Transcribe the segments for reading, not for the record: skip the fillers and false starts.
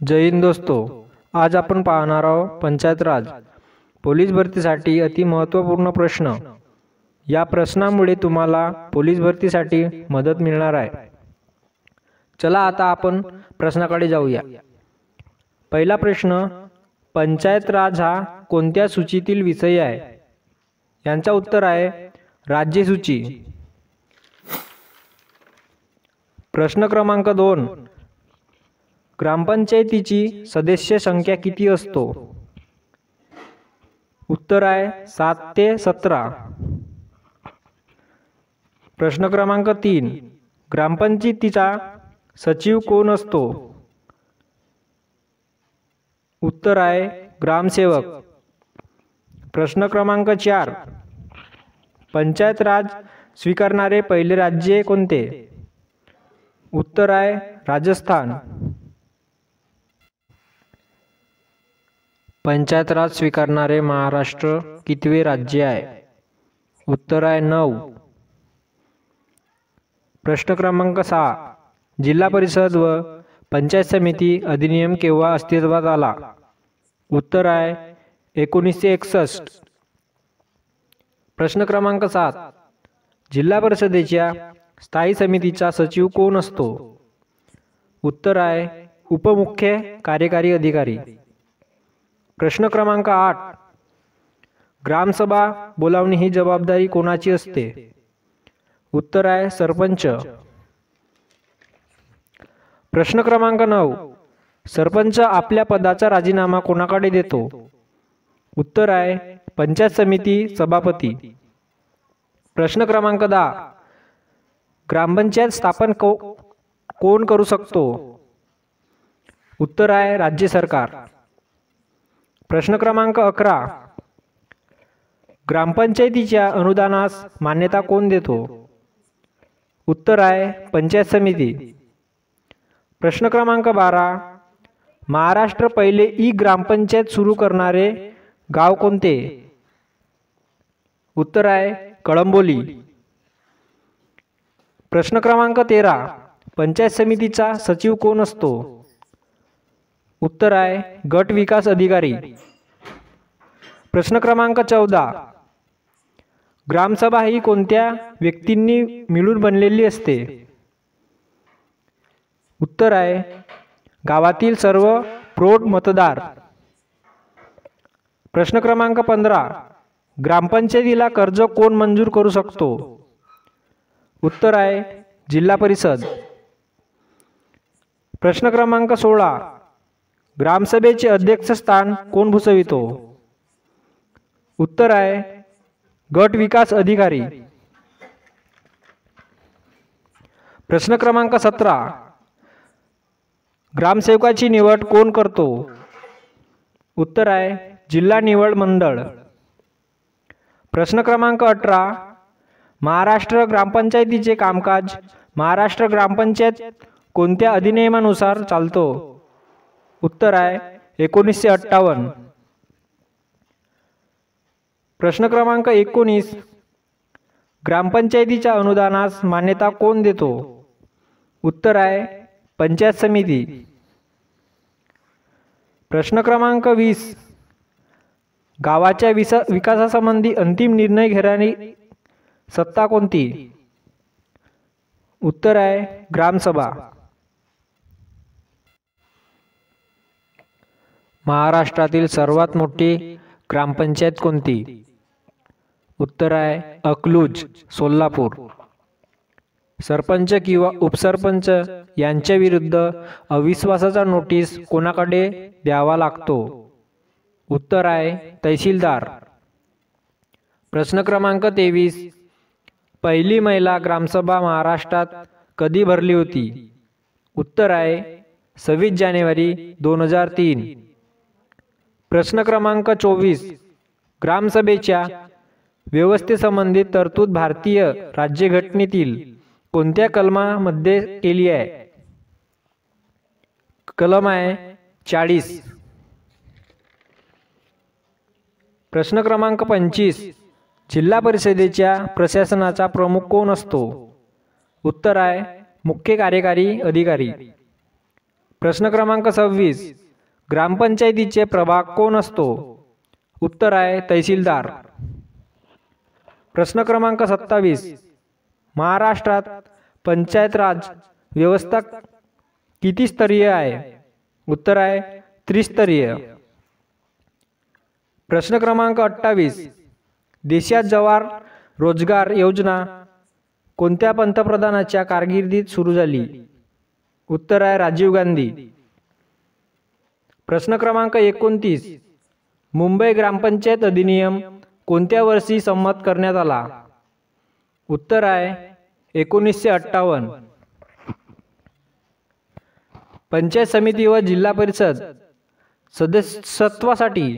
जय हिंद दोस्तों, आज आपण पाहणार आहोत पंचायत राज पोलीस भरतीसाठी अति महत्त्वपूर्ण प्रश्न। या प्रश्नामुळे तुम्हाला पोलीस भरतीसाठी मदत मिळणार आहे। चला आता आपण प्रश्नाकडे जाऊया। पहिला प्रश्न, पंचायत राज हा कोणत्या सूचीतील विषय आहे? यांचा उत्तर आहे राज्य सूची। प्रश्न क्रमांक 2, ग्रामपंचायतीची सदस्य संख्या किती असतो? उत्तर आहे 7 ते 17। प्रश्न क्रमांक 3, ग्रामपंचायतीचा सचिव कोण असतो? उत्तर आहे ग्रामसेवक। प्रश्न क्रमांक 4, पंचायत राज स्वीकारणारे पहिले राज्य कोणते? उत्तर आहे राजस्थान। पंचायत राज स्वीकारणारे महाराष्ट्र कितवे राज्य आहे? उत्तर आहे 9। प्रश्न क्रमांक 6, जिल्हा परिषद व पंचायत समिती अधिनियम केव्हा अस्तित्वात आला? उत्तर आहे 1961। प्रश्न क्रमांक 7, जिल्हा परिषदेच्या स्थायी समितीचा सचिव कोण असतो? उत्तर आहे उपमुख्य कार्यकारी अधिकारी। प्रश्न क्रमांक 8, ग्रामसभा बोलावणी ही जबाबदारी कोणाची असते? उत्तर आहे सरपंच। प्रश्न क्रमांक 9, सरपंच आपल्या पदाचा राजीनामा कोणाकडे देतो? उत्तर आहे पंचायत समिती सभापती। प्रश्न क्रमांक 10, ग्रामपंचायत स्थापन कोण करू शकतो? उत्तर आहे राज्य सरकार। प्रश्न क्रमांक 11, ग्रामपंचायतीच्या अनुदानास मान्यता कोण देतो? उत्तर आहे पंचायत समिती। प्रश्न क्रमांक 12, महाराष्ट्र पहिले ई ग्रामपंचायत सुरू करणारे गाव कोणते? उत्तर आहे कळंबोली। प्रश्न क्रमांक 13, पंचायत समितीचा सचिव कोण असतो? उत्तर आहे गट विकास अधिकारी। प्रश्न क्रमांक 14, ग्रामसभा ही कोणत्या व्यक्तींनी मिळून बनलेली असते? उत्तर आहे गावातील सर्व प्रौढ मतदार। प्रश्न क्रमांक 15, ग्रामपंचायतीला कर्ज कोण मंजूर करू शकतो? उत्तर आहे जिल्हा परिषद। प्रश्न क्रमांक 16, ग्रामसभेचे अध्यक्षस्थान कोण भूषवितो? उत्तर आहे गट विकास अधिकारी। प्रश्न क्रमांक 17, ग्रामसेवकाची निवड कोण करतो? उत्तर आहे जिल्हा निवड मंडळ। प्रश्न क्रमांक 18, महाराष्ट्र ग्रामपंचायतीचे कामकाज महाराष्ट्र ग्रामपंचायत कोणत्या अधिनियमानुसार चालतो? उत्तर आहे 1958। प्रश्न क्रमांक 19, ग्रामपंचायतीच्या अनुदानास मान्यता कोण देतो? उत्तर आहे पंचायत समिती। प्रश्न क्रमांक 20, गावाच्या विकासासंबंधी अंतिम निर्णय घेणारी सत्ता कोणती? उत्तर आहे ग्रामसभा। महाराष्ट्रातील सर्वात मोठी ग्रामपंचायत कोणती? उत्तर आहे अकलूज, सोलापूर। सरपंच किंवा उपसरपंच यांच्या विरुद्ध अविश्वासाचा नोटीस कोणाकडे द्यावा लागतो? उत्तर आहे तहसीलदार। प्रश्न क्रमांक 23, पहिली महिला ग्रामसभा महाराष्ट्रात कधी भरली होती? उत्तर आहे 26 जानेवारी 2003। प्रश्न क्रमांक 24, ग्रामसभेच्या व्यवस्थेसंबंधित तरतूद भारतीय राज्यघटनेतील कोणत्या कलमामध्ये केली आहे? कलम आहे 40। प्रश्न क्रमांक 25, जिल्हा परिषदेच्या प्रशासनाचा प्रमुख कोण असतो? उत्तर आहे मुख्य कार्यकारी अधिकारी। प्रश्न क्रमांक 26. ग्रामपंचायतीचे प्रभाग कोण असतो? उत्तर आहे तहसीलदार. प्रश्न क्रमांक 27. महाराष्ट्रात पंचायत राज व्यवस्था किती स्तरीय आहे? उत्तर आहे त्रिस्तरीय. प्रश्न क्रमांक 28. देशात जवाहर रोजगार योजना कोणत्या पंतप्रधानाच्या कारकिर्दीत सुरू झाली? उत्तर आहे राजीव गांधी. प्रश्न क्रमांक 29. मुंबई ग्रामपंचायत अधिनियम कोणत्या वर्षी संमत करण्यात आला? उत्तर आहे 1958. पंचायत समिती व जिल्हा परिषद सदस्यत्वासाठी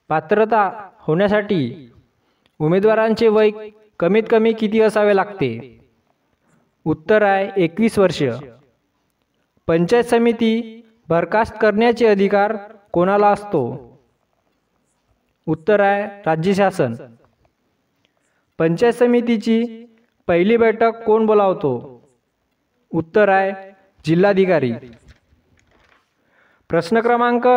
पात्रता होण्यासाठी उमेदवारांचे वय कमीत कमी किती असावे लागते? उत्तर आहे 21 वर्ष. पंचायत समिती बरखास्त करण्याचे अधिकार कोणाला असतो? उत्तर आहे राज्य शासन. पंचायत समितीची पहिली बैठक कोण बोलावतो? उत्तर आहे जिल्हाधिकारी. प्रश्न क्रमांक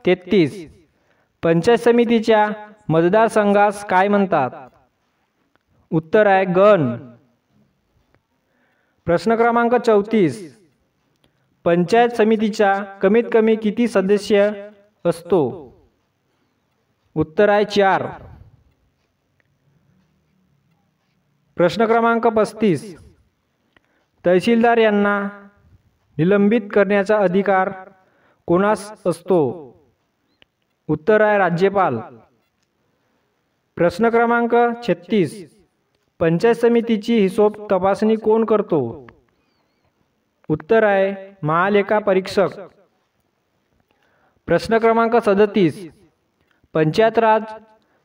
33. पंचायत समितीच्या मतदारसंघास काय म्हणतात? उत्तर आहे गण. प्रश्न क्रमांक 34. पंचायत समितीच्या कमीत कमी किती सदस्य असतो? उत्तर आहे 4. प्रश्न क्रमांक 35. तहसीलदार यांना निलंबित करण्याचा अधिकार कोणास असतो? उत्तर आहे राज्यपाल. प्रश्न क्रमांक 36. पंचायत समितीची हिशोब तपासणी कोण करतो? उत्तर आहे महालेखा परीक्षक. प्रश्न क्रमांक 37. पंचायत राज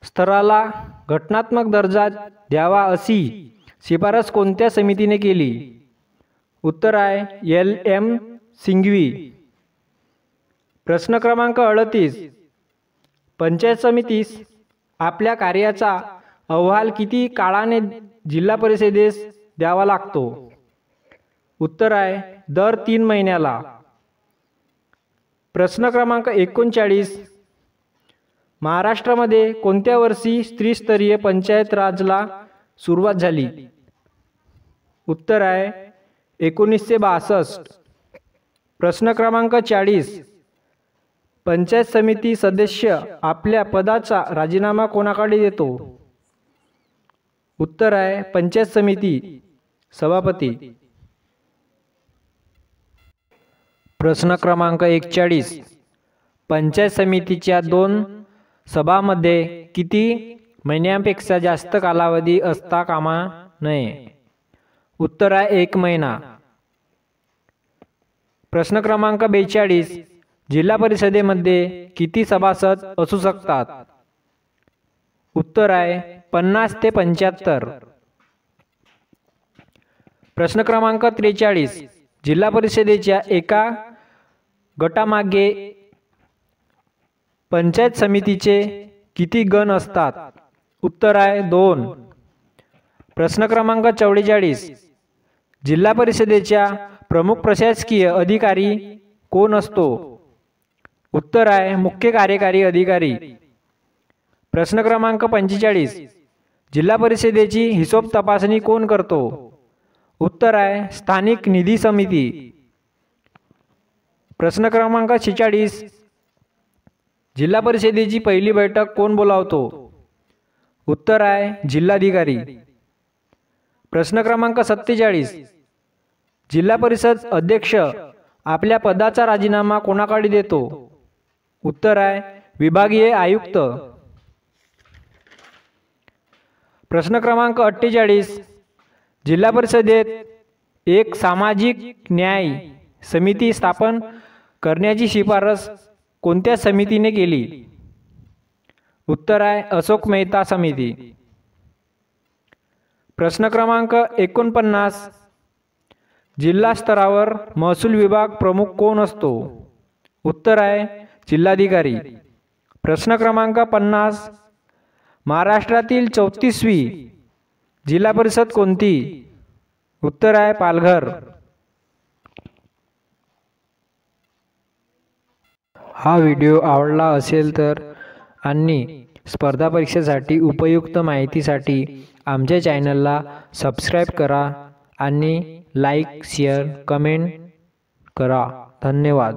स्तराला घटनात्मक दर्जा द्यावा अशी शिफारस कोणत्या समितीने केली? उत्तर आहे LM सिंघवी. प्रश्न क्रमांक 38. पंचायत समितीस आपल्या कार्याचा अहवाल किती काळाने जिल्हा परिषदेस द्यावा लागतो? उत्तर आहे दर 3 महिन्याला. प्रश्न क्रमांक 39. महाराष्ट्रामध्ये कोणत्या वर्षी त्रिस्तरीय पंचायत राजला सुरुवात झाली? उत्तर आहे 1962. प्रश्न क्रमांक 40. पंचायत समिती सदस्य आपल्या पदाचा राजीनामा कोणाकडे देतो? उत्तर आहे पंचायत समिती सभापती. प्रश्न क्रमांक 41. पंचायत समितीच्या 2 सभामध्ये किती महिन्यांपेक्षा जास्त कालावधी असता कामा नये? उत्तर आहे 1 महिना. प्रश्न क्रमांक 42. जिल्हा परिषदेमध्ये किती सभासद असू शकतात? उत्तर आहे 50 ते 75. प्रश्न क्रमांक 43. जिल्हा परिषदेच्या एका गटामागे पंचायत समितीचे किती गण असतात? उत्तर आहे 2. प्रश्न क्रमांक 44. जिल्हा परिषदेच्या प्रमुख प्रशासकीय अधिकारी कोण असतो? उत्तर आहे मुख्य कार्यकारी अधिकारी. प्रश्न क्रमांक 45. जिल्हा परिषदेची हिशोब तपासणी कोण करतो? उत्तर आहे स्थानिक निधी समिती. प्रश्न क्रमांक 46. जिल्हा परिषदेची पहिली बैठक कोण बोलावतो? उत्तर आहे जिल्हाधिकारी. प्रश्न क्रमांक 47. जिल्हा परिषद अध्यक्ष आपल्या पदाचा राजीनामा कोणाकडे देतो? उत्तर आहे विभागीय आयुक्त. प्रश्न क्रमांक 48. जिल्हा परिषदेत एक सामाजिक न्याय समिती स्थापन करण्याची शिफारस कोणत्या समितीने केली? उत्तर आहे अशोक मेहता समिती. प्रश्न क्रमांक 49. जिल्हा स्तरावर महसूल विभाग प्रमुख कोण असतो? उत्तर आहे जिल्हाधिकारी. प्रश्न क्रमांक 50. महाराष्ट्रातील 34वी जिल्हा परिषद कोणती? उत्तर आहे पालघर. हा व्हिडिओ आवडला असेल तर आणि स्पर्धा परीक्षेसाठी उपयुक्त माहितीसाठी आमच्या चॅनलला सबस्क्राईब करा आणि लाईक शेअर कमेंट करा. धन्यवाद.